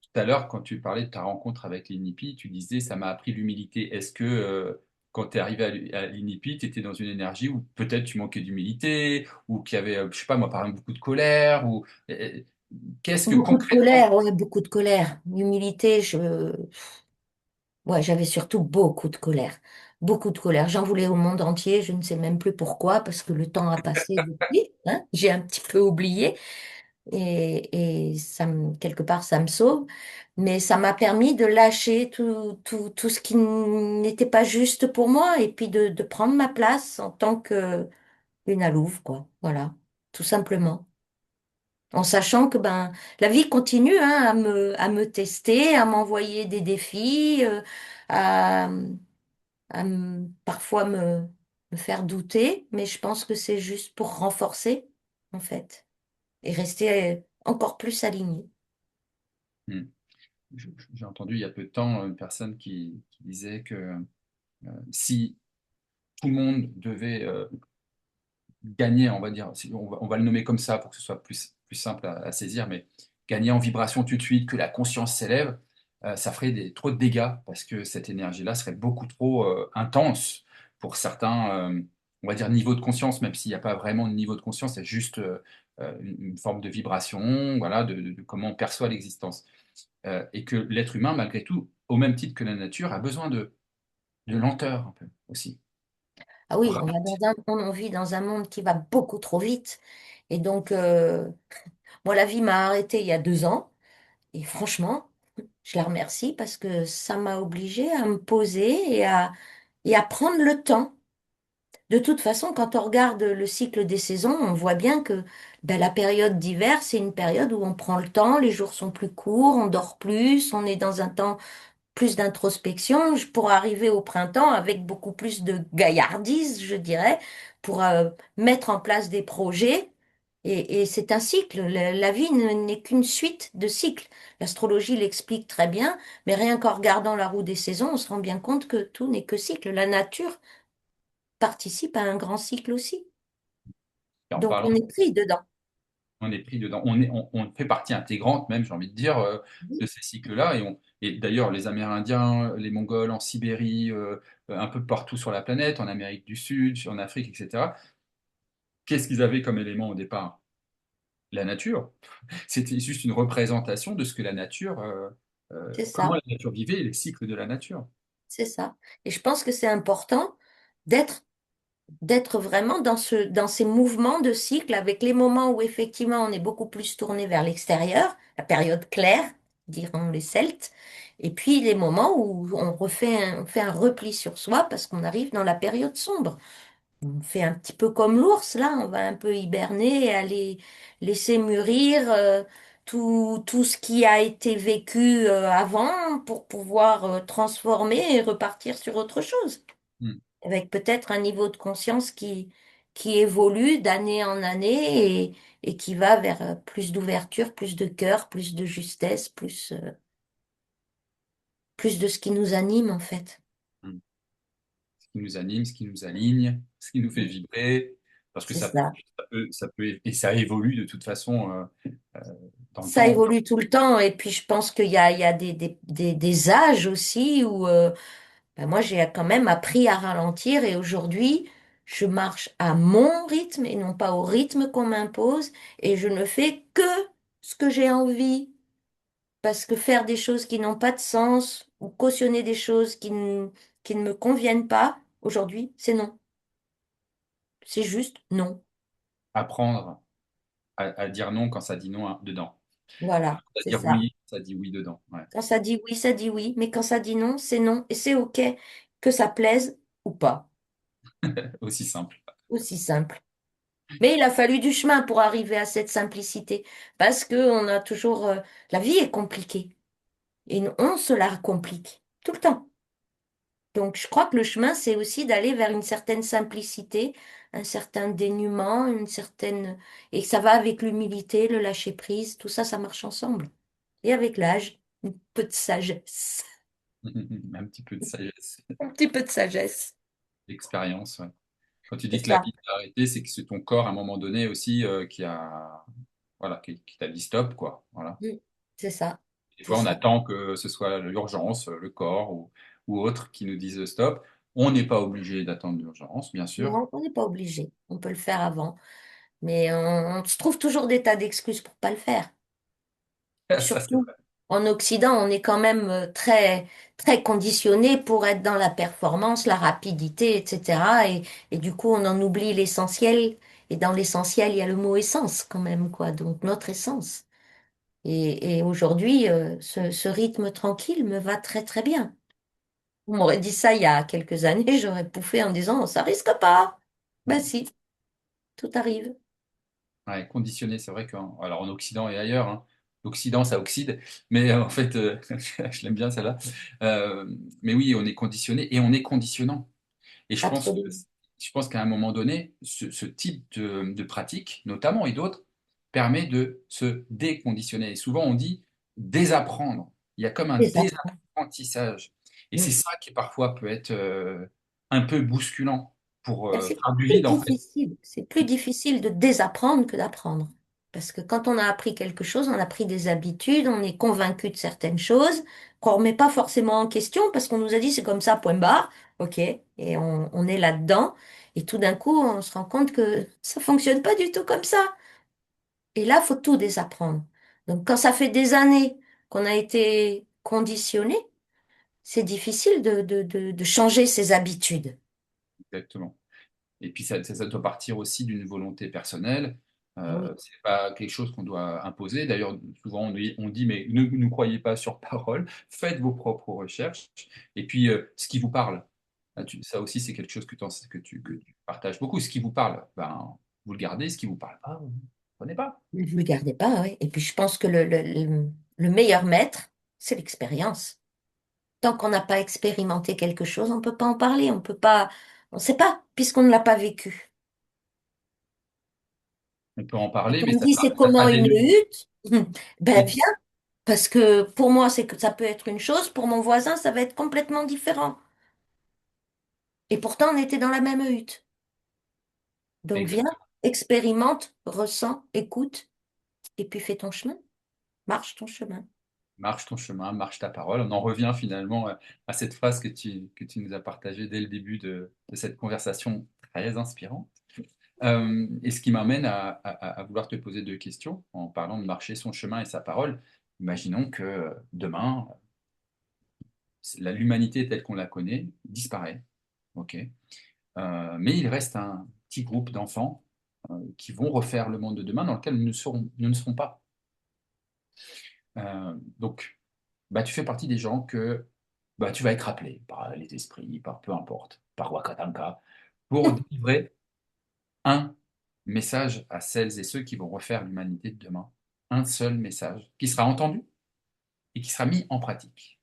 Tout à l'heure, quand tu parlais de ta rencontre avec l'INIPI, tu disais ça m'a appris l'humilité. Est-ce que quand tu es arrivé à l'INIPI, tu étais dans une énergie où peut-être tu manquais d'humilité, ou qu'il y avait, je sais pas moi, par exemple, beaucoup de colère, ou qu'est-ce que Beaucoup de concrètement. colère, ouais, beaucoup de colère. L'humilité, ouais, j'avais surtout beaucoup de colère. Beaucoup de colère. J'en voulais au monde entier. Je ne sais même plus pourquoi, parce que le temps a passé depuis, hein. J'ai un petit peu oublié et quelque part, ça me sauve. Mais ça m'a permis de lâcher tout ce qui n'était pas juste pour moi et puis de prendre ma place en tant que une alouve, quoi. Voilà, tout simplement. En sachant que ben la vie continue hein, à me tester, à m'envoyer des défis, à, parfois me faire douter, mais je pense que c'est juste pour renforcer, en fait, et rester encore plus aligné. Hmm. J'ai entendu il y a peu de temps une personne qui disait que si tout le monde devait gagner, on va dire, on va le nommer comme ça pour que ce soit plus simple à saisir, mais gagner en vibration tout de suite, que la conscience s'élève, ça ferait trop de dégâts parce que cette énergie-là serait beaucoup trop intense pour certains, on va dire, niveaux de conscience, même s'il n'y a pas vraiment de niveau de conscience, c'est juste une forme de vibration, voilà, de comment on perçoit l'existence. Et que l'être humain, malgré tout, au même titre que la nature, a besoin de lenteur un peu aussi. Ah oui, on vit dans un monde qui va beaucoup trop vite, et donc moi la vie m'a arrêtée il y a 2 ans, et franchement, je la remercie parce que ça m'a obligée à me poser et à prendre le temps. De toute façon, quand on regarde le cycle des saisons, on voit bien que ben, la période d'hiver, c'est une période où on prend le temps, les jours sont plus courts, on dort plus, on est dans un temps plus d'introspection pour arriver au printemps avec beaucoup plus de gaillardise, je dirais, pour mettre en place des projets. Et c'est un cycle. La vie n'est qu'une suite de cycles. L'astrologie l'explique très bien, mais rien qu'en regardant la roue des saisons, on se rend bien compte que tout n'est que cycle. La nature participe à un grand cycle aussi. Et en Donc parlant on est pris dedans. on est pris dedans. On fait partie intégrante, même, j'ai envie de dire, de ces cycles-là. Et d'ailleurs, les Amérindiens, les Mongols en Sibérie, un peu partout sur la planète, en Amérique du Sud, en Afrique, etc., qu'est-ce qu'ils avaient comme élément au départ? La nature. C'était juste une représentation de ce que la nature, C'est comment ça, la nature vivait et les cycles de la nature. c'est ça. Et je pense que c'est important d'être d'être vraiment dans ces mouvements de cycle avec les moments où effectivement on est beaucoup plus tourné vers l'extérieur, la période claire, diront les Celtes, et puis les moments où on fait un repli sur soi parce qu'on arrive dans la période sombre. On fait un petit peu comme l'ours, là, on va un peu hiberner et aller laisser mûrir tout ce qui a été vécu avant pour pouvoir transformer et repartir sur autre chose Hmm, avec peut-être un niveau de conscience qui évolue d'année en année et qui va vers plus d'ouverture, plus de cœur, plus de justesse, plus de ce qui nous anime en fait. hmm. Ce qui nous anime, ce qui nous aligne, ce qui nous fait vibrer, parce que C'est ça. ça peut, et ça évolue de toute façon. dans le Ça temps. évolue tout le temps. Et puis, je pense qu'il y a des âges aussi où ben moi, j'ai quand même appris à ralentir. Et aujourd'hui, je marche à mon rythme et non pas au rythme qu'on m'impose. Et je ne fais que ce que j'ai envie. Parce que faire des choses qui n'ont pas de sens ou cautionner des choses qui ne me conviennent pas, aujourd'hui, c'est non. C'est juste non. Apprendre à dire non quand ça dit non hein, dedans. Voilà, À c'est dire ça. oui, ça dit oui dedans. Ouais. Quand ça dit oui, ça dit oui. Mais quand ça dit non, c'est non. Et c'est OK que ça plaise ou pas. Aussi simple. Aussi simple. Mais il a fallu du chemin pour arriver à cette simplicité. Parce que on a toujours... la vie est compliquée. Et on se la complique. Tout le temps. Donc, je crois que le chemin, c'est aussi d'aller vers une certaine simplicité, un certain dénuement, une certaine... Et ça va avec l'humilité, le lâcher-prise, tout ça, ça marche ensemble. Et avec l'âge, un peu de sagesse. Un petit peu de sagesse, Un petit peu de sagesse. d'expérience. Ouais. Quand tu C'est dis que la ça. vie t'a arrêté, c'est que c'est ton corps à un moment donné aussi qui a, voilà, qui t'a dit stop, quoi. Voilà. Mm. C'est ça. Des C'est fois, on ça. attend que ce soit l'urgence, le corps ou autre qui nous dise stop. On n'est pas obligé d'attendre l'urgence, bien sûr. Non, on n'est pas obligé. On peut le faire avant. Mais on se trouve toujours des tas d'excuses pour pas le faire. Ça, c'est Surtout vrai. en Occident, on est quand même très, très conditionné pour être dans la performance, la rapidité, etc. Et du coup, on en oublie l'essentiel. Et dans l'essentiel, il y a le mot essence quand même, quoi. Donc, notre essence. Et aujourd'hui, ce rythme tranquille me va très, très bien. On m'aurait dit ça il y a quelques années, j'aurais pouffé en disant, ça risque pas. Ben si, tout arrive. Ouais, conditionné, c'est vrai qu'en alors en Occident et ailleurs, hein, l'Occident, ça oxyde, mais en fait, je l'aime bien celle-là. Euh, mais oui, on est conditionné et on est conditionnant. Et Absolument. je pense qu'à un moment donné, ce type de pratique, notamment et d'autres, permet de se déconditionner. Et souvent, on dit désapprendre. Il y a comme un C'est ça. désapprentissage. Et c'est Mm. ça qui parfois peut être un peu bousculant pour Ben, c'est faire du plus vide, en fait. difficile. C'est plus difficile de désapprendre que d'apprendre. Parce que quand on a appris quelque chose, on a pris des habitudes, on est convaincu de certaines choses, qu'on ne remet pas forcément en question parce qu'on nous a dit c'est comme ça, point barre. OK. Et on est là-dedans. Et tout d'un coup, on se rend compte que ça fonctionne pas du tout comme ça. Et là, faut tout désapprendre. Donc, quand ça fait des années qu'on a été conditionné, c'est difficile de changer ses habitudes. Exactement. Et puis ça doit partir aussi d'une volonté personnelle. Oui. C'est pas quelque chose qu'on doit imposer. D'ailleurs, souvent on dit, mais ne nous croyez pas sur parole, faites vos propres recherches. Et puis, ce qui vous parle, ça aussi c'est quelque chose que tu partages beaucoup. Ce qui vous parle, ben, vous le gardez. Ce qui vous parle pas, vous ne prenez pas. Ne le gardez pas, oui. Et puis je pense que le meilleur maître, c'est l'expérience. Tant qu'on n'a pas expérimenté quelque chose, on ne peut pas en parler, on peut pas, on ne sait pas, puisqu'on ne l'a pas vécu. On peut en Quand parler, mais on me dit c'est ça comment sera une dénué. hutte, ben Oui, viens, parce que pour moi c'est que ça peut être une chose, pour mon voisin ça va être complètement différent. Et pourtant on était dans la même hutte. Donc viens, exactement. expérimente, ressens, écoute, et puis fais ton chemin, marche ton chemin. Marche ton chemin, marche ta parole. On en revient finalement à cette phrase que tu nous as partagée dès le début de cette conversation très inspirante. Et ce qui m'amène à vouloir te poser deux questions en parlant de marcher son chemin et sa parole. Imaginons que demain, l'humanité telle qu'on la connaît disparaît. Ok. Mais il reste un petit groupe d'enfants qui vont refaire le monde de demain dans lequel nous ne serons pas. Donc, bah, tu fais partie des gens que bah, tu vas être appelé par les esprits, par peu importe, par Wakatanka, pour délivrer un message à celles et ceux qui vont refaire l'humanité de demain. Un seul message qui sera entendu et qui sera mis en pratique.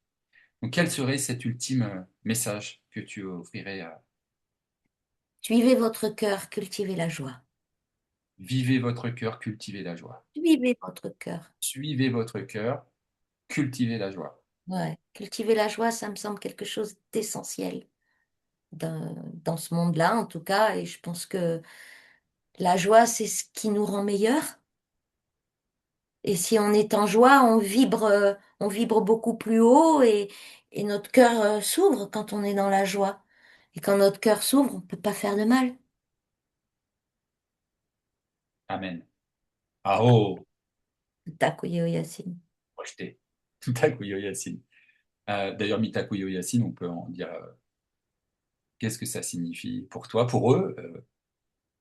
Donc, quel serait cet ultime message que tu offrirais à Suivez votre cœur, cultivez la joie. vivez votre cœur, cultivez la joie. Suivez votre cœur. Suivez votre cœur, cultivez la joie. Ouais. Cultiver la joie, ça me semble quelque chose d'essentiel dans ce monde-là, en tout cas. Et je pense que la joie, c'est ce qui nous rend meilleurs. Et si on est en joie, on vibre beaucoup plus haut et notre cœur s'ouvre quand on est dans la joie. Et quand notre cœur s'ouvre, on peut pas faire de mal. Amen. Ah oh, Takuyo Yasin. projeté. Mitakuyo Yasin. D'ailleurs, Mitakuyo Yasin, on peut en dire qu'est-ce que ça signifie pour toi, pour eux?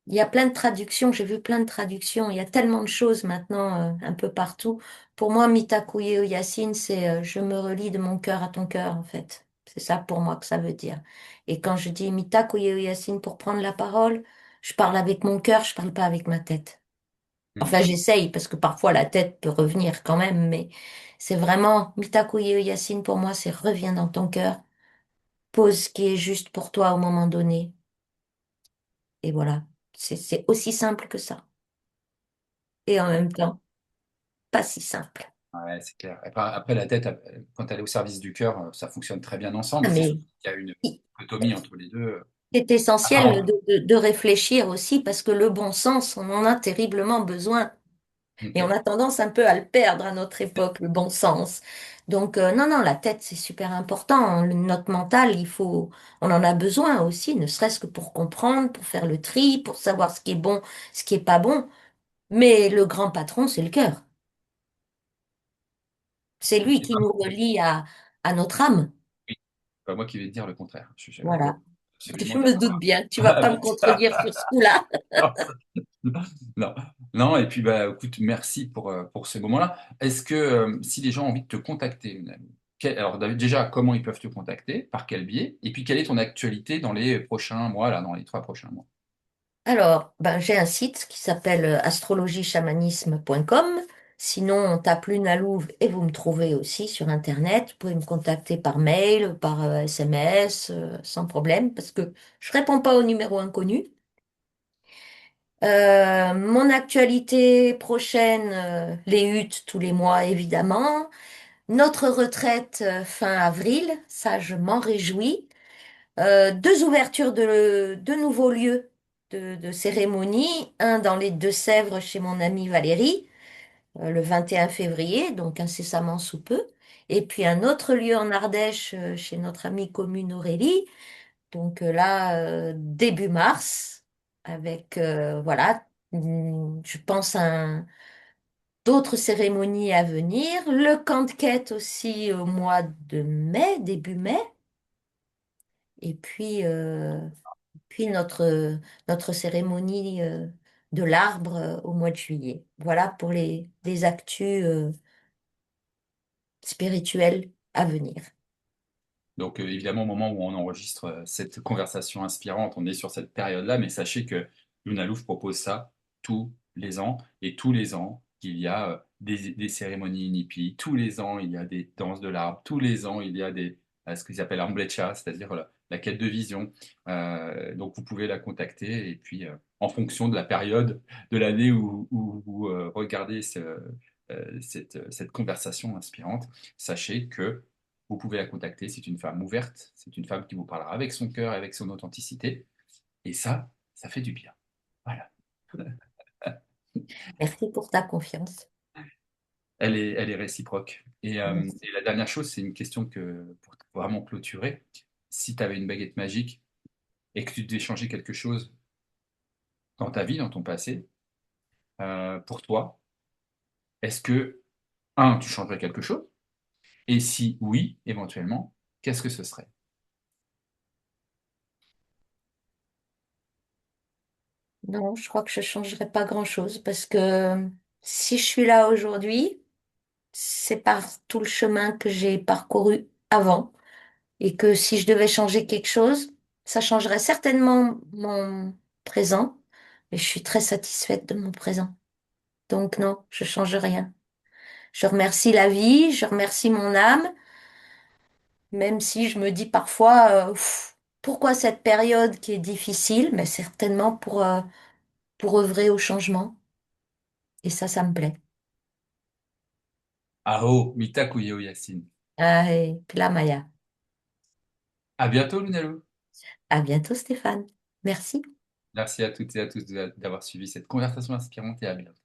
Il y a plein de traductions, j'ai vu plein de traductions. Il y a tellement de choses maintenant un peu partout. Pour moi, Mitakuye Yasin, c'est je me relie de mon cœur à ton cœur, en fait. C'est ça pour moi que ça veut dire. Et quand je dis Mitakuye Yasin pour prendre la parole, je parle avec mon cœur, je parle pas avec ma tête. Hmm. Enfin, j'essaye parce que parfois la tête peut revenir quand même, mais c'est vraiment Mitakuye Yasin pour moi, c'est reviens dans ton cœur, pose ce qui est juste pour toi au moment donné. Et voilà, c'est aussi simple que ça. Et en même temps, pas si simple. Ouais, c'est clair. Après, la tête, quand elle est au service du cœur, ça fonctionne très bien ensemble. Ah, C'est sûr mais qu'il y a une il dichotomie entre les deux, est essentiel apparente. de réfléchir aussi parce que le bon sens, on en a terriblement besoin. Et on Ok. a tendance un peu à le perdre à notre époque, le bon sens. Donc, non, non, la tête, c'est super important. Notre mental, on en a besoin aussi, ne serait-ce que pour comprendre, pour faire le tri, pour savoir ce qui est bon, ce qui est pas bon. Mais le grand patron, c'est le cœur. C'est lui C'est qui pas nous moi, relie à notre âme. oui, pas moi qui vais te dire le contraire. Je veux Voilà. Je absolument me d'accord doute bien. Tu vas pas me avec ça. contredire sur ce coup-là. Non, non, et puis bah écoute, merci pour ce moment-là. Est-ce que si les gens ont envie de te contacter, alors David, déjà, comment ils peuvent te contacter, par quel biais, et puis quelle est ton actualité dans les prochains mois, là, dans les 3 prochains mois? Alors, ben, j'ai un site qui s'appelle astrologiechamanisme.com. Sinon, on tape Luna Louve et vous me trouvez aussi sur Internet. Vous pouvez me contacter par mail, par SMS, sans problème, parce que je réponds pas aux numéros inconnus. Mon actualité prochaine, les huttes tous les mois, évidemment. Notre retraite fin avril, ça, je m'en réjouis. Deux ouvertures de deux nouveaux lieux de cérémonie, un dans les Deux-Sèvres chez mon amie Valérie, le 21 février, donc incessamment sous peu, et puis un autre lieu en Ardèche chez notre amie commune Aurélie, donc là, début mars, avec, voilà, je pense d'autres cérémonies à venir, le camp de quête aussi au mois de mai, début mai, et puis notre cérémonie de l'arbre au mois de juillet. Voilà pour les actus spirituelles à venir. Donc, évidemment, au moment où on enregistre cette conversation inspirante, on est sur cette période-là, mais sachez que Luna Louf propose ça tous les ans. Et tous les ans, il y a des cérémonies Inipi. Tous les ans, il y a des danses de l'arbre. Tous les ans, il y a ce qu'ils appellent Amblecha, c'est-à-dire la quête de vision. Donc, vous pouvez la contacter. Et puis, en fonction de la période de l'année où vous regardez cette conversation inspirante, sachez que vous pouvez la contacter. C'est une femme ouverte, c'est une femme qui vous parlera avec son cœur, avec son authenticité. Et ça fait du bien. Voilà. Merci pour ta confiance. Elle est réciproque. Merci. Et la dernière chose, c'est une question que, pour vraiment clôturer, si tu avais une baguette magique et que tu devais changer quelque chose dans ta vie, dans ton passé, pour toi, est-ce que, un, tu changerais quelque chose? Et si oui, éventuellement, qu'est-ce que ce serait? Non, je crois que je ne changerai pas grand-chose parce que si je suis là aujourd'hui, c'est par tout le chemin que j'ai parcouru avant et que si je devais changer quelque chose, ça changerait certainement mon présent, mais je suis très satisfaite de mon présent. Donc non, je change rien. Je remercie la vie, je remercie mon âme, même si je me dis parfois, pourquoi cette période qui est difficile, mais certainement pour œuvrer au changement. Et ça me plaît. Aho, Mitakuyo Yasin. Ah, et Maya. À bientôt, Lunalo. À bientôt, Stéphane. Merci. Merci à toutes et à tous d'avoir suivi cette conversation inspirante et à bientôt.